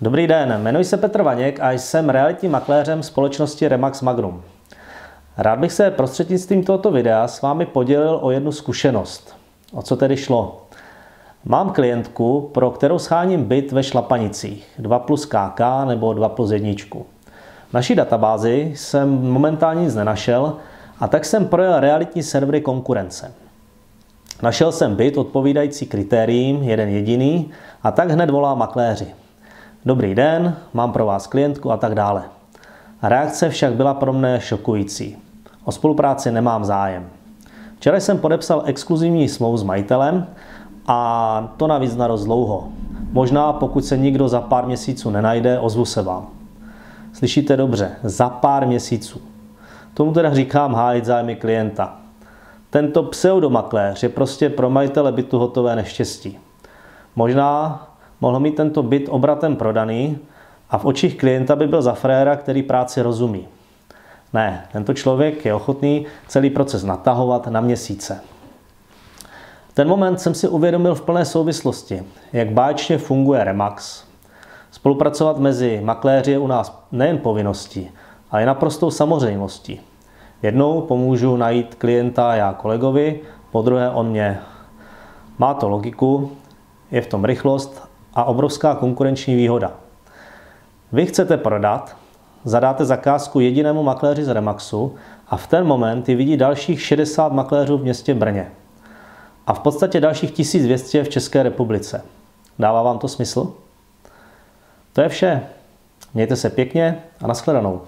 Dobrý den, jmenuji se Petr Vaněk a jsem realitním makléřem společnosti Remax Magnum. Rád bych se prostřednictvím tohoto videa s vámi podělil o jednu zkušenost. O co tedy šlo? Mám klientku, pro kterou sháním byt ve Šlapanicích, 2+KK nebo 2+1. V naší databázi jsem momentálně nic nenašel a tak jsem projel realitní servery konkurence. Našel jsem byt odpovídající kritériím, jeden jediný, a tak hned volá makléři. Dobrý den, mám pro vás klientku a tak dále. Reakce však byla pro mne šokující. O spolupráci nemám zájem. Včera jsem podepsal exkluzivní smlouvu s majitelem a to navíc na dost dlouho. Možná pokud se nikdo za pár měsíců nenajde, ozvu se vám. Slyšíte dobře, za pár měsíců. Tomu teda říkám hájit zájmy klienta. Tento pseudomakléř je prostě pro majitele bytu hotové neštěstí. Možná mohl mít tento byt obratem prodaný a v očích klienta by byl za fréra, který práci rozumí. Ne, tento člověk je ochotný celý proces natahovat na měsíce. V ten moment jsem si uvědomil v plné souvislosti, jak báječně funguje Remax. Spolupracovat mezi makléři je u nás nejen povinností, ale i naprostou samozřejmostí. Jednou pomůžu najít klienta já kolegovi, podruhé on mě. Má to logiku, je v tom rychlost a obrovská konkurenční výhoda. Vy chcete prodat, zadáte zakázku jedinému makléři z Remaxu a v ten moment ji vidí dalších 60 makléřů v městě Brně. A v podstatě dalších 1200 v České republice. Dává vám to smysl? To je vše. Mějte se pěkně a nashledanou.